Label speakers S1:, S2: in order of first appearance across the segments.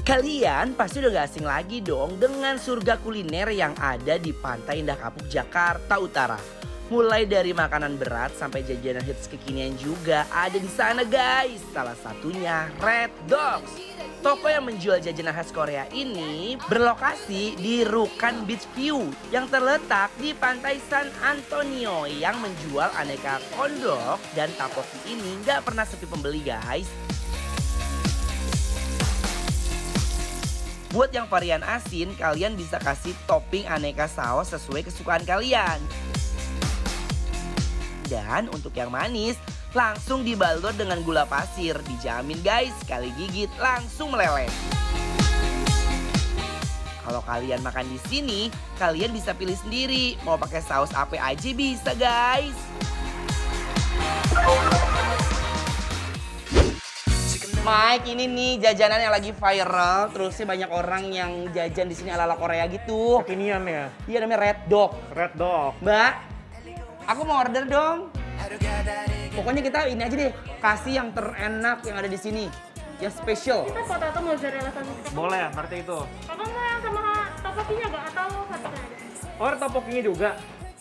S1: Kalian pasti udah gak asing lagi dong dengan surga kuliner yang ada di Pantai Indah Kapuk, Jakarta Utara. Mulai dari makanan berat sampai jajanan hits kekinian juga ada di sana guys. Salah satunya Red Dogs. Toko yang menjual jajanan khas Korea ini berlokasi di Rukan Beach View yang terletak di Pantai San Antonio yang menjual aneka kondok dan takoki ini gak pernah sepi pembeli guys. Buat yang varian asin, kalian bisa kasih topping aneka saus sesuai kesukaan kalian. Dan untuk yang manis, langsung dibalur dengan gula pasir. Dijamin guys, sekali gigit langsung meleleh. Kalau kalian makan di sini, kalian bisa pilih sendiri. Mau pakai saus apa aja bisa guys. Mike, ini nih jajanan yang lagi viral, terusnya banyak orang yang jajan di sini ala-ala Korea gitu.
S2: Kekinian ya?
S1: Iya, namanya Red Dog.
S2: Red Dog.
S1: Mbak, aku mau order dong. Pokoknya kita ini aja deh, kasih yang terenak yang ada di sini, yang spesial.
S3: Kita potato mozzarella sandwich.
S2: Boleh, berarti itu.
S3: Kakak mau yang sama topokinya gak? Atau satu aja?
S2: Oh, ada topokinya juga.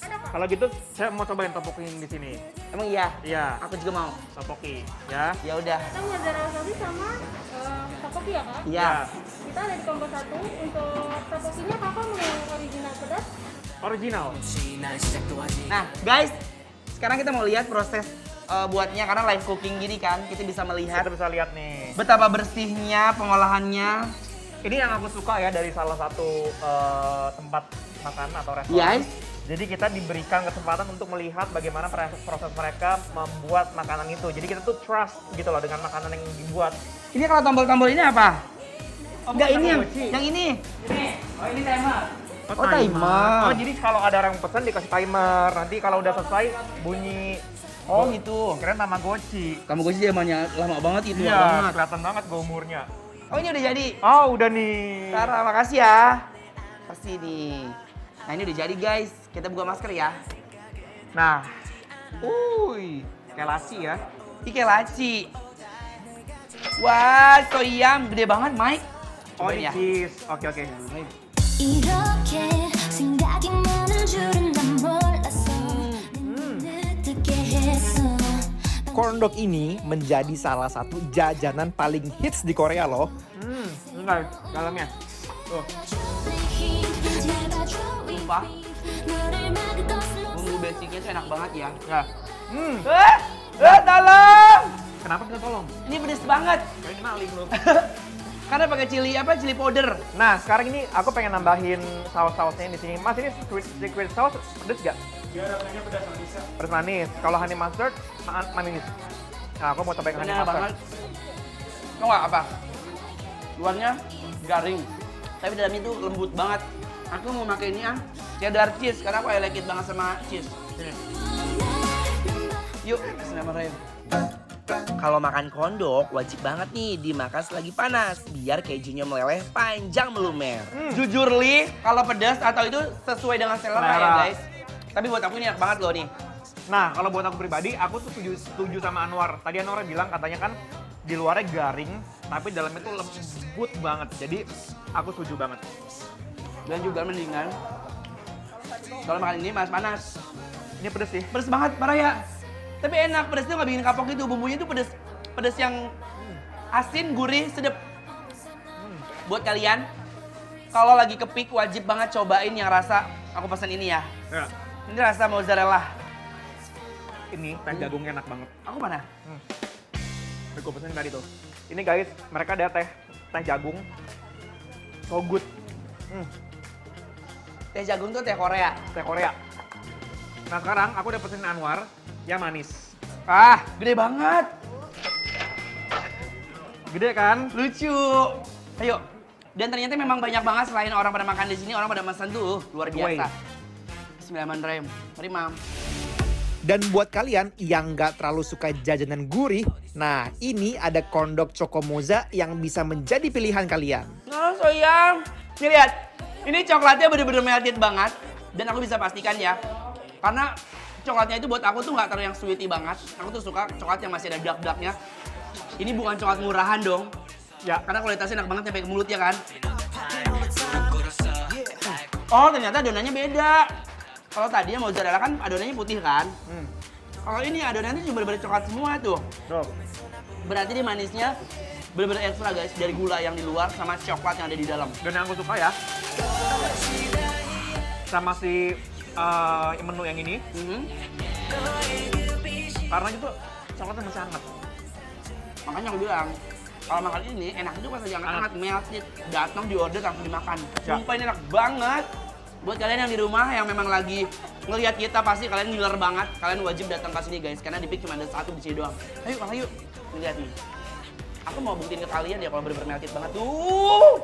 S3: Ada kok.
S2: Kalau gitu, saya mau cobain topoki di sini.
S1: Emang iya?
S2: Iya,
S1: Aku juga mau.
S2: topoki, ya.
S1: Ya udah.
S3: Kita mozzarella sandwich sama topoki ya kak?
S1: Iya.
S3: Kita ada di combo 1. Untuk topokinya kakak mau yang original pedas?
S2: Original.
S1: Nah, guys, sekarang kita mau lihat proses buatnya karena live cooking gini kan, kita bisa melihat
S2: Kita bisa lihat nih.
S1: betapa bersihnya pengolahannya.
S2: Ini yang aku suka ya dari salah satu tempat makan atau restoran.
S1: Guys,
S2: Jadi kita diberikan kesempatan untuk melihat bagaimana proses mereka membuat makanan itu. Jadi kita tuh trust gitu loh dengan makanan yang dibuat.
S1: ini kalau tombol-tombol ini apa? Enggak,
S2: bukan
S1: ini
S2: mochi.
S1: yang ini.
S2: Oh ini timer.
S1: Oh, timer.
S2: Oh jadi kalau ada orang pesan dikasih timer. Nanti kalau udah selesai bunyi.
S1: Oh gitu.
S2: Keren Tamagotchi.
S1: Kamu gue sih zamannya lama banget itu.
S2: Iya,
S1: banget.
S2: kelihatan banget gue umurnya.
S1: Oh ini udah jadi.
S2: Oh udah nih.
S1: Sarah, makasih ya. Pasti nih. Nah ini udah jadi guys. Kita buka masker ya.
S2: Nah, kayak laci ya.
S1: Ini kayak laci. Wah, so yum. Gede banget, Mike.
S2: Oh
S1: Cobain
S2: ini
S1: ya.
S2: cheese. Oke.
S4: 이렇게 생각이 많은 줄은 난 몰랐어 듣게 했어
S5: Corndog ini menjadi salah satu jajanan paling hits di Korea loh.
S2: Enggak, dalamnya. Tuh.
S1: Sumpah, bumbu basicnya tuh enak banget ya.
S2: Ya.
S1: Tolong!
S2: Kenapa kita tolong?
S1: Ini pedes banget.
S2: Kayak maling lu.
S1: Karena pakai chili powder.
S2: Nah, sekarang ini aku pengen nambahin saus-sausnya di sini. Mas, ini secret sauce pedes gak?
S6: Dia rasanya pedas manis.
S2: Pedas manis. Kalau honey mustard, manis. Nah, aku mau cobain honey
S1: Enak
S2: mustard.
S1: banget. Tau gak apa? Luarnya garing, tapi dalamnya tuh lembut banget. Aku mau pakai ini cheddar cheese karena aku like it banget sama cheese. Sini. Yuk, bismillahirrahmanirrahim. Kalau makan kondok wajib banget nih dimakan selagi panas biar kejunya meleleh panjang melumer. Jujur Li, kalau pedas atau itu sesuai dengan selera ya guys. Tapi buat aku ini enak banget loh nih.
S2: Nah, kalau buat aku pribadi, aku tuh setuju sama Anwar. Tadi Anwar bilang katanya kan di luarnya garing, tapi dalamnya tuh lembut banget. Jadi aku setuju banget.
S1: Dan juga mendingan kalau makan ini panas.
S2: Ini pedes sih.
S1: Pedes banget, parah ya. Tapi enak, pedesnya nggak bikin kapok gitu. Bumbunya tuh pedes yang asin, gurih, sedep. Buat kalian, kalau lagi kepik wajib banget cobain yang rasa, aku pesan ini ya.
S2: Ya.
S1: Ini rasa mozzarella.
S2: Ini teh jagungnya enak banget.
S1: Aku mana?
S2: Aku pesenin tadi tuh. Ini guys, mereka ada teh jagung. So good.
S1: Teh jagung tuh teh Korea.
S2: Teh Korea. Nah sekarang aku udah pesenin Anwar yang manis.
S1: Gede banget.
S2: Gede kan?
S1: Lucu. Ayo. Dan ternyata memang banyak banget selain orang pada makan di sini, orang pada pesan tuh luar biasa. Bismillahirrahmanirrahim. Mari, Mam.
S5: Dan buat kalian yang nggak terlalu suka jajanan gurih, nah ini ada kondok Chocomoza yang bisa menjadi pilihan kalian.
S1: Oh, sayang. Nih lihat. Ini coklatnya bener-bener melted banget. Dan aku bisa pastikan ya. Karena coklatnya itu buat aku tuh nggak terlalu yang sweety banget. Aku tuh suka coklat yang masih ada dark-darknya. Ini bukan coklat murahan dong.
S2: Ya.
S1: Karena kualitasnya enak banget sampai ke mulut ya kan. Oh ternyata adonannya beda. Kalau tadi yang mozzarella kan adonannya putih kan. Kalau ini adonannya cuma bener-bener coklat semua tuh.
S2: Tuh.
S1: Berarti dia manisnya bener-bener ekstra guys. Dari gula yang di luar sama coklat yang ada di dalam.
S2: Dan yang aku suka ya, sama si menu yang ini, karena itu coklatnya masih hangat.
S1: Makanya aku bilang, kalau makan ini enak itu pas lagi hangat melted. Datang di order langsung dimakan.
S2: Ya.
S1: Sumpah ini enak banget. Buat kalian yang di rumah yang memang lagi ngelihat kita pasti kalian ngiler banget. Kalian wajib datang ke sini guys, karena di Peak cuma ada satu di sini doang. Ayo Kak, ayo. Lihat nih. Aku mau buktiin ke kalian ya kalau bener-bener melted banget tuh.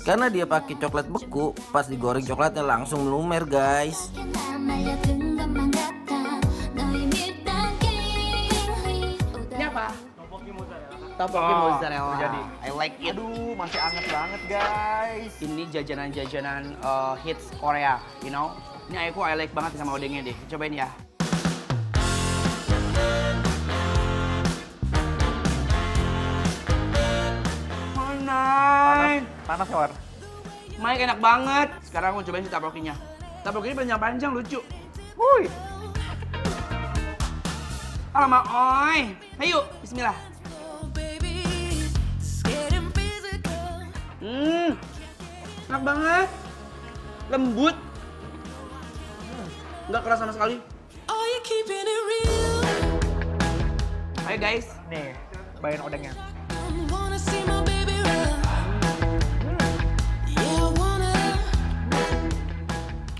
S6: Karena dia pakai coklat beku, pas digoreng coklatnya langsung lumer guys.
S1: Ini apa? Tteokbokki mozzarella.
S2: Jadi.
S1: I like it.
S2: Aduh, masih hangat banget guys.
S1: Ini jajanan-jajanan hits Korea, you know. Ini aku I like banget sama odengnya deh. Cobain ya. Oh, nice.
S2: Panas ya, War?
S1: Mike enak banget. Sekarang aku cobain si tteokbokkinya. Tteokbokki panjang-panjang lucu.
S2: Wuih.
S1: Alamak, oi. Ayo, bismillah. Enak banget. Lembut. Nggak keras sama sekali. Ayo guys.
S2: Nih, bayain odengnya.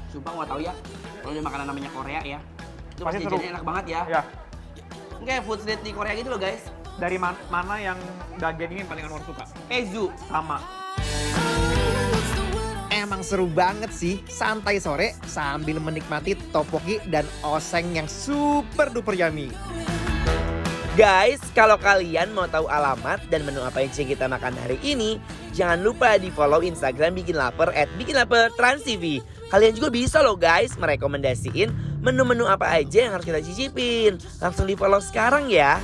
S1: Sumpah nggak tahu ya. Kalau dia makanan namanya Korea ya. Itu
S2: Pasti
S1: pasti
S2: seru.
S1: jajannya enak banget ya.
S2: Ya,
S1: Ini kayak food street di Korea gitu loh guys.
S2: dari mana yang bagian ini yang paling Anwar suka?
S1: Ezu.
S2: Sama.
S5: Emang seru banget sih, santai sore sambil menikmati tteokbokki dan oseng yang super duper yummy.
S1: Guys, kalau kalian mau tahu alamat dan menu apa yang kita makan hari ini, jangan lupa di follow Instagram Bikin Lapar @bikinlapertransTV. Kalian juga bisa loh guys merekomendasiin menu-menu apa aja yang harus kita cicipin. Langsung di follow sekarang ya.